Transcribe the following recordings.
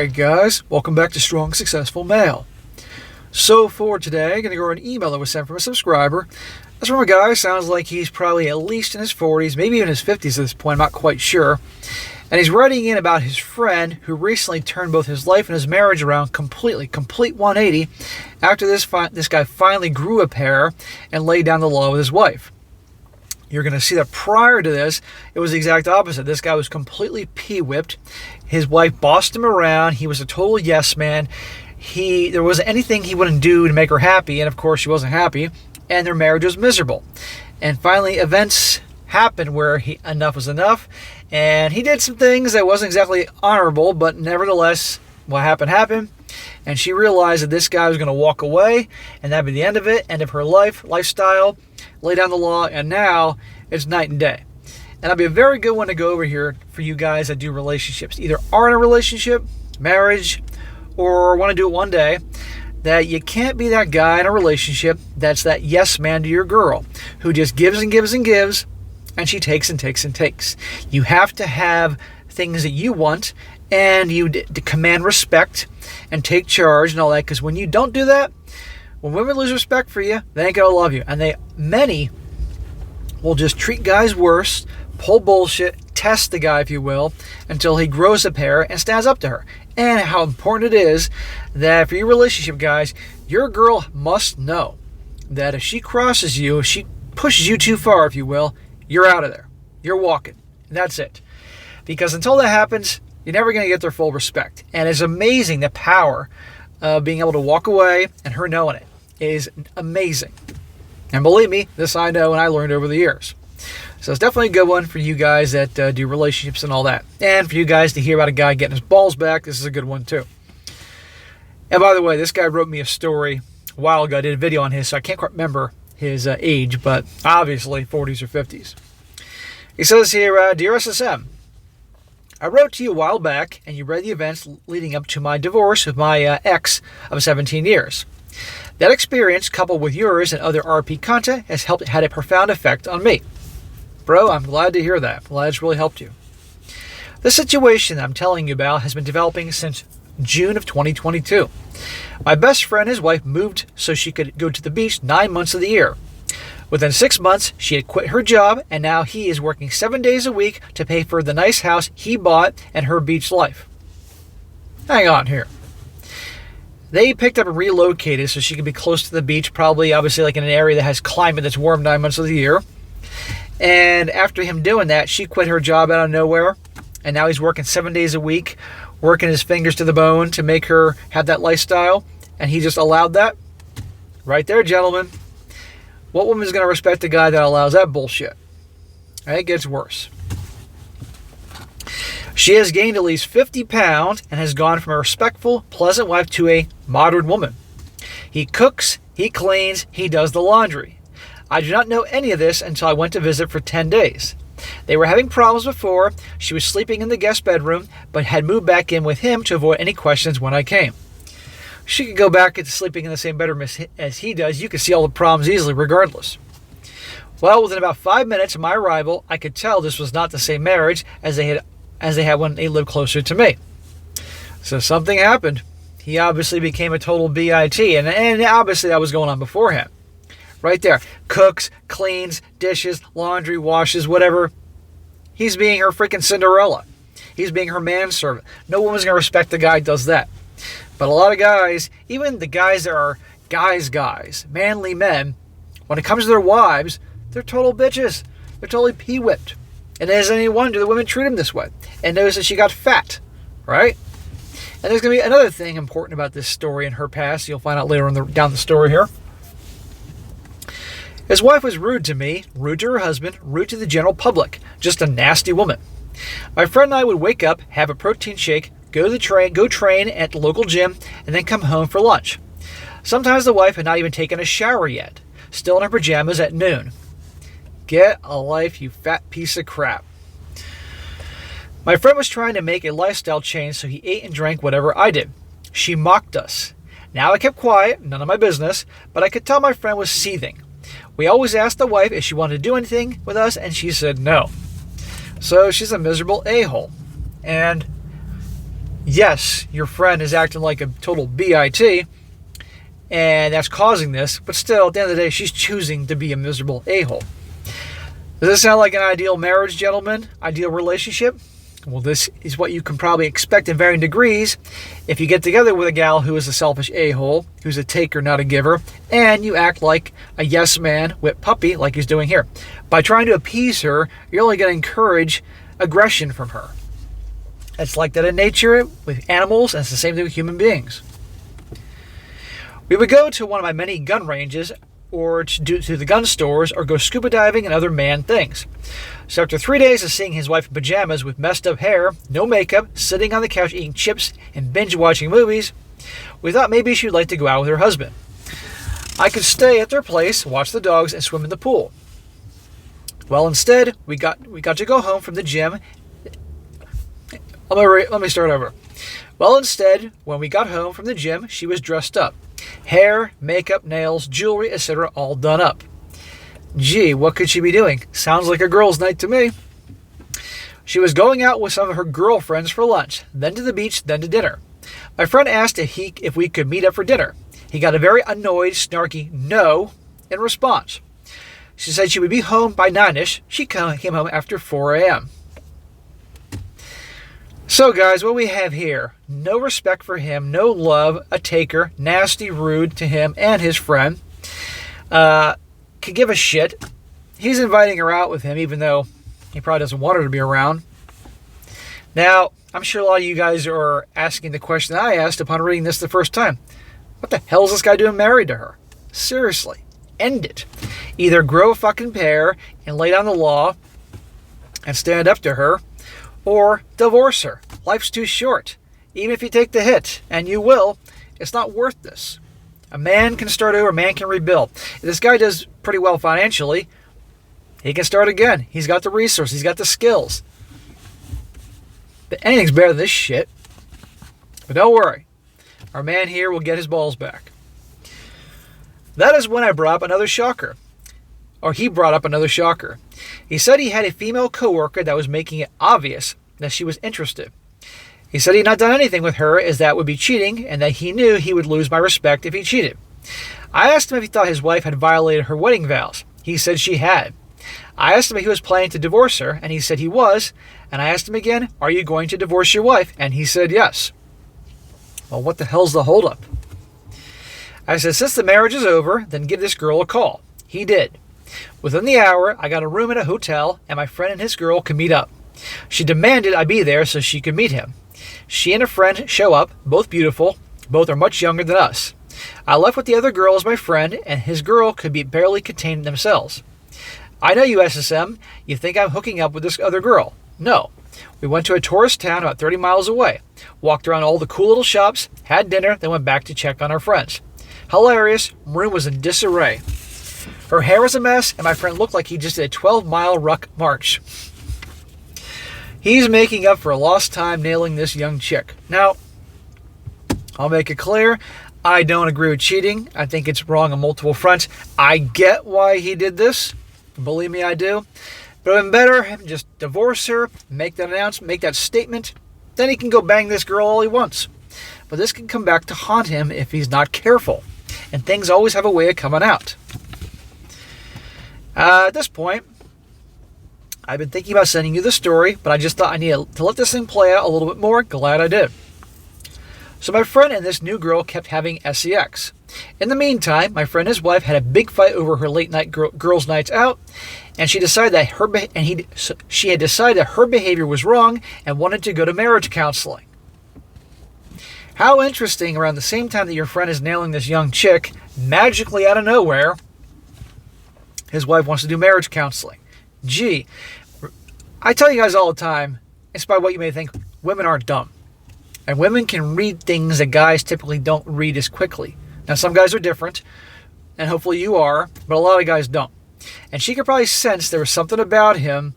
Alright guys, welcome back to Strong Successful Male. So for today, I'm going to go over an email that was sent from a subscriber. This from a guy, sounds like he's probably at least in his 40s, maybe even his 50s at this point, I'm not quite sure. And he's writing in about his friend who recently turned both his life and his marriage around complete 180, after this guy finally grew a pair and laid down the law with his wife. You're going to see that prior to this, it was the exact opposite. This guy was completely pee-whipped. His wife bossed him around. He was a total yes man. There wasn't anything he wouldn't do to make her happy, and of course she wasn't happy, and their marriage was miserable. And finally, events happened where enough was enough, and he did some things that wasn't exactly honorable, but nevertheless, what happened, and she realized that this guy was going to walk away, and that'd be the end of it, end of her lifestyle, lay down the law, and now it's night and day. And that'll be a very good one to go over here for you guys that do relationships. Either are in a relationship, marriage, or want to do it one day, that you can't be that guy in a relationship that's that yes man to your girl, who just gives and gives and gives, and she takes and takes and takes. You have to have things that you want, and you command respect and take charge and all that, because when you don't do that, when women lose respect for you, they ain't gonna love you. And many will just treat guys worse, pull bullshit, test the guy, if you will, until he grows a pair and stands up to her. And how important it is that for your relationship, guys, your girl must know that if she crosses you, if she pushes you too far, if you will, you're out of there. You're walking. And that's it. Because until that happens, you're never going to get their full respect. And it's amazing the power of being able to walk away and her knowing it is amazing. And believe me, this I know and I learned over the years. So it's definitely a good one for you guys that do relationships and all that. And for you guys to hear about a guy getting his balls back, this is a good one too. And by the way, this guy wrote me a story a while ago. I did a video on his, so I can't quite remember his age, but obviously 40s or 50s. He says here, Dear SSM, I wrote to you a while back, and you read the events leading up to my divorce with my ex of 17 years. That experience, coupled with yours and other RP content, has had a profound effect on me. Bro, I'm glad to hear that. Glad it's really helped you. The situation I'm telling you about has been developing since June of 2022. My best friend and his wife moved so she could go to the beach 9 months of the year. Within 6 months, she had quit her job, and now he is working 7 days a week to pay for the nice house he bought and her beach life. Hang on here. They picked up and relocated so she could be close to the beach, probably, obviously, like in an area that has climate that's warm 9 months of the year. And after him doing that, she quit her job out of nowhere, and now he's working 7 days a week, working his fingers to the bone to make her have that lifestyle, and he just allowed that? Right there, gentlemen. What woman is going to respect a guy that allows that bullshit? It gets worse. She has gained at least 50 pounds and has gone from a respectful, pleasant wife to a modern woman. He cooks, he cleans, he does the laundry. I do not know any of this until I went to visit for 10 days. They were having problems before. She was sleeping in the guest bedroom, but had moved back in with him to avoid any questions when I came. She could go back into sleeping in the same bedroom as he does. You could see all the problems easily, regardless. Well, within about 5 minutes of my arrival, I could tell this was not the same marriage as they had when they lived closer to me. So something happened. He obviously became a total BIT, and obviously that was going on beforehand. Right there. Cooks, cleans, dishes, laundry, washes, whatever. He's being her freaking Cinderella. He's being her manservant. No woman's going to respect the guy who does that. But a lot of guys, even the guys that are guys, manly men, when it comes to their wives, they're total bitches. They're totally pee-whipped. And it isn't any wonder the women treat him this way. And notice that she got fat, right? And there's going to be another thing important about this story in her past. You'll find out later on down the story here. His wife was rude to me, rude to her husband, rude to the general public. Just a nasty woman. My friend and I would wake up, have a protein shake, go train at the local gym, and then come home for lunch. Sometimes the wife had not even taken a shower yet, still in her pajamas at noon. Get a life, you fat piece of crap. My friend was trying to make a lifestyle change, so he ate and drank whatever I did. She mocked us. Now I kept quiet, none of my business, but I could tell my friend was seething. We always asked the wife if she wanted to do anything with us, and she said no. So she's a miserable a-hole. And Yes, your friend is acting like a total BIT, and that's causing this, but still, at the end of the day, she's choosing to be a miserable a-hole. Does this sound like an ideal marriage, gentlemen? Ideal relationship? Well, this is what you can probably expect in varying degrees if you get together with a gal who is a selfish a-hole, who's a taker, not a giver, and you act like a yes man with puppy like he's doing here. By trying to appease her, you're only going to encourage aggression from her. It's like that in nature with animals, and it's the same thing with human beings. We would go to one of my many gun ranges or to the gun stores or go scuba diving and other man things. So after 3 days of seeing his wife in pajamas with messed up hair, no makeup, sitting on the couch eating chips and binge watching movies, we thought maybe she'd like to go out with her husband. I could stay at their place, watch the dogs, and swim in the pool. Well, instead, we got to go home from the gym. Let me start over. Well, instead, when we got home from the gym, she was dressed up. Hair, makeup, nails, jewelry, etc. all done up. Gee, what could she be doing? Sounds like a girl's night to me. She was going out with some of her girlfriends for lunch, then to the beach, then to dinner. My friend asked if we could meet up for dinner. He got a very annoyed, snarky no in response. She said she would be home by 9-ish. She came home after 4 a.m. So guys, what we have here, no respect for him, no love, a taker, nasty, rude to him and his friend, could give a shit. He's inviting her out with him even though he probably doesn't want her to be around. Now, I'm sure a lot of you guys are asking the question I asked upon reading this the first time. What the hell is this guy doing married to her? Seriously, end it. Either grow a fucking pair and lay down the law and stand up to her, or divorce her. Life's too short. Even if you take the hit, and you will, it's not worth this. A man can start over, a man can rebuild. If this guy does pretty well financially, he can start again. He's got the resources, he's got the skills. But anything's better than this shit. But don't worry, our man here will get his balls back. That is when I brought up another shocker. Or he brought up another shocker. He said he had a female coworker that was making it obvious that she was interested. He said he had not done anything with her as that would be cheating and that he knew he would lose my respect if he cheated. I asked him if he thought his wife had violated her wedding vows. He said she had. I asked him if he was planning to divorce her and he said he was. And I asked him again, are you going to divorce your wife? And he said yes. Well, what the hell's the holdup? I said, since the marriage is over, then give this girl a call. He did. Within the hour, I got a room at a hotel, and my friend and his girl could meet up. She demanded I be there so she could meet him. She and a friend show up, both beautiful. Both are much younger than us. I left with the other girl as my friend, and his girl could be barely contain themselves. I know you, SSM. You think I'm hooking up with this other girl. No. We went to a tourist town about 30 miles away, walked around all the cool little shops, had dinner, then went back to check on our friends. Hilarious. Room was in disarray. Her hair was a mess, and my friend looked like he just did a 12-mile ruck march. He's making up for a lost time nailing this young chick. Now, I'll make it clear, I don't agree with cheating. I think it's wrong on multiple fronts. I get why he did this. Believe me, I do. But it would have been better him just divorce her, make that announcement, make that statement. Then he can go bang this girl all he wants. But this can come back to haunt him if he's not careful. And things always have a way of coming out. At this point, I've been thinking about sending you the story, but I just thought I needed to let this thing play out a little bit more. Glad I did. So my friend and this new girl kept having sex. In the meantime, my friend and his wife had a big fight over her late night girls' nights out, and she had decided that her behavior was wrong and wanted to go to marriage counseling. How interesting! Around the same time that your friend is nailing this young chick, magically out of nowhere, his wife wants to do marriage counseling. Gee, I tell you guys all the time, in spite of what you may think, women aren't dumb. And women can read things that guys typically don't read as quickly. Now, some guys are different, and hopefully you are, but a lot of guys don't. And she could probably sense there was something about him.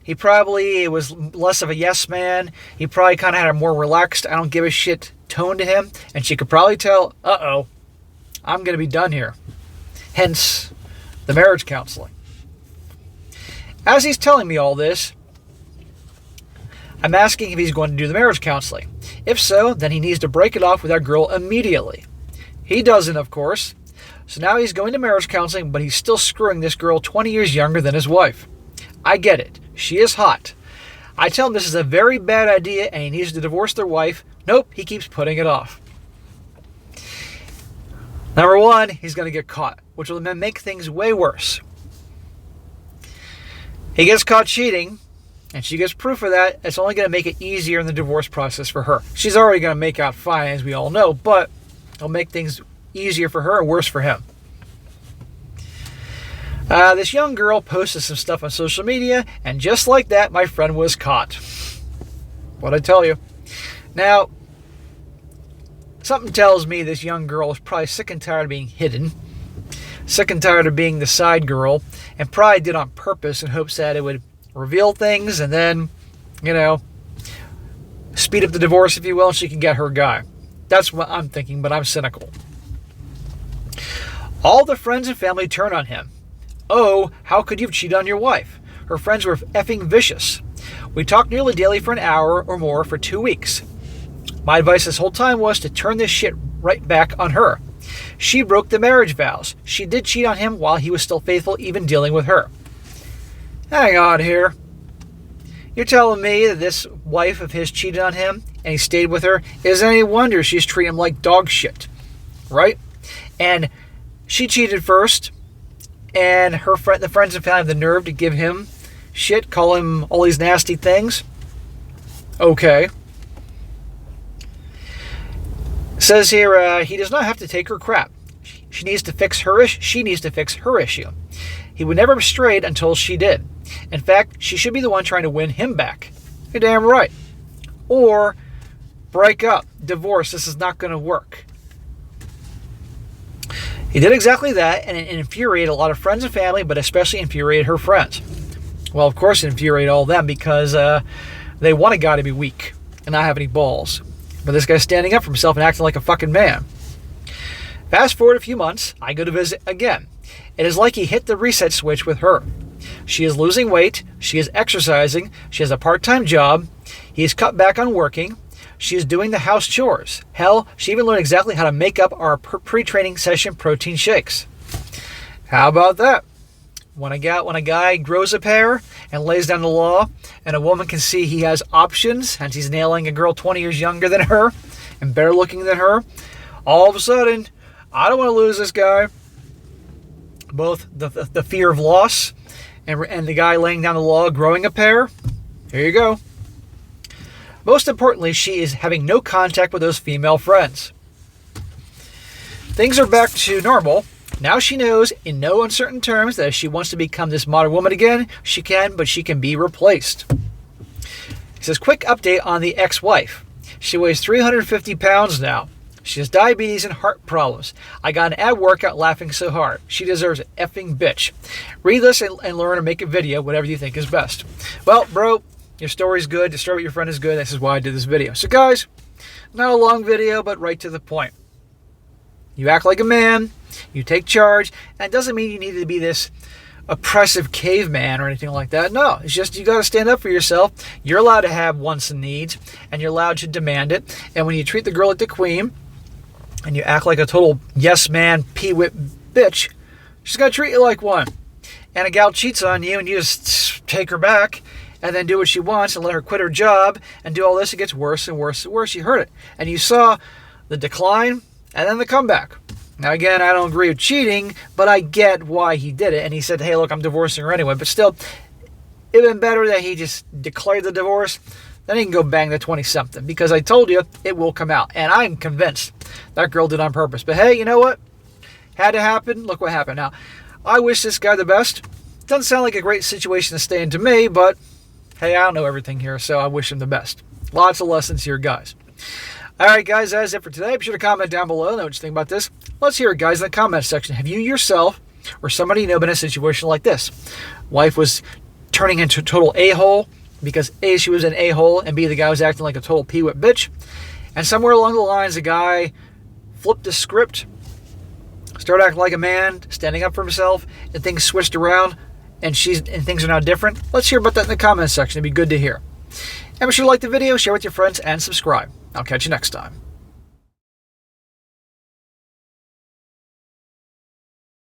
He probably was less of a yes man. He probably kind of had a more relaxed, I don't give a shit tone to him. And she could probably tell, uh-oh, I'm going to be done here. Hence, the marriage counseling. As he's telling me all this, I'm asking if he's going to do the marriage counseling. If so, then he needs to break it off with that girl immediately. He doesn't, of course. So now he's going to marriage counseling, but he's still screwing this girl 20 years younger than his wife. I get it. She is hot. I tell him this is a very bad idea and he needs to divorce their wife. Nope, he keeps putting it off. Number one, he's going to get caught, which will then make things way worse. He gets caught cheating, and she gets proof of that. It's only going to make it easier in the divorce process for her. She's already going to make out fine, as we all know, but it'll make things easier for her and worse for him. This young girl posted some stuff on social media, and just like that, my friend was caught. What'd I tell you? Now, something tells me this young girl is probably sick and tired of being hidden, sick and tired of being the side girl, and probably did on purpose in hopes that it would reveal things and then, speed up the divorce, if you will, and she can get her guy. That's what I'm thinking, but I'm cynical. All the friends and family turn on him. Oh, how could you have cheated on your wife? Her friends were effing vicious. We talked nearly daily for an hour or more for 2 weeks. My advice this whole time was to turn this shit right back on her. She broke the marriage vows. She did cheat on him while he was still faithful, even dealing with her. Hang on here. You're telling me that this wife of his cheated on him and he stayed with her? Isn't any wonder she's treating him like dog shit, right? And she cheated first, and the friends and family have the nerve to give him shit, call him all these nasty things. Okay. Says here, he does not have to take her crap. She needs to fix her she needs to fix her issue. He would never have strayed until she did. In fact, she should be the one trying to win him back. You're damn right. Or break up, divorce. This is not going to work. He did exactly that, and it infuriated a lot of friends and family, but especially infuriated her friends. Well, of course it infuriated all of them because they want a guy to be weak and not have any balls. But this guy's standing up for himself and acting like a fucking man. Fast forward a few months, I go to visit again. It is like he hit the reset switch with her. She is losing weight. She is exercising. She has a part-time job. He has cut back on working. She is doing the house chores. Hell, she even learned exactly how to make up our pre-training session protein shakes. How about that? When a guy grows a pair and lays down the law, and a woman can see he has options, and he's nailing a girl 20 years younger than her and better looking than her, all of a sudden, I don't want to lose this guy. Both the fear of loss and the guy laying down the law growing a pair. Here you go. Most importantly, she is having no contact with those female friends. Things are back to normal. Now she knows in no uncertain terms that if she wants to become this modern woman again, she can, but she can be replaced. He says, quick update on the ex-wife. She weighs 350 pounds now. She has diabetes and heart problems. I got an ab workout laughing so hard. She deserves an effing bitch. Read this and learn or make a video, whatever you think is best. Well, bro, your story's good. The story with your friend is good. This is why I did this video. So, guys, not a long video, but right to the point. You act like a man. You take charge. And it doesn't mean you need to be this oppressive caveman or anything like that. No, it's just you got to stand up for yourself. You're allowed to have wants and needs, and you're allowed to demand it. And when you treat the girl like the queen, and you act like a total yes man, pee-whip bitch, she's got to treat you like one. And a gal cheats on you, and you just take her back, and then do what she wants, and let her quit her job, and do all this. It gets worse and worse and worse. You heard it. And you saw the decline, and then the comeback. Now, again, I don't agree with cheating, but I get why he did it. And he said, hey, look, I'm divorcing her anyway. But still, it would have been better that he just declared the divorce. Then he can go bang the 20-something. Because I told you, it will come out. And I'm convinced that girl did it on purpose. But hey, you know what? Had to happen. Look what happened. Now, I wish this guy the best. Doesn't sound like a great situation to stay in to me, but hey, I don't know everything here, so I wish him the best. Lots of lessons here, guys. All right, guys, that is it for today. Be sure to comment down below. Know what you think about this. Let's hear it, guys, in the comment section. Have you yourself or somebody you know been in a situation like this? Wife was turning into a total a-hole because A, she was an a-hole, and B, the guy was acting like a total pee-whip bitch. And somewhere along the lines, the guy flipped the script, started acting like a man, standing up for himself, and things switched around, and things are now different. Let's hear about that in the comment section. It'd be good to hear. And be sure to like the video, share with your friends, and subscribe. I'll catch you next time.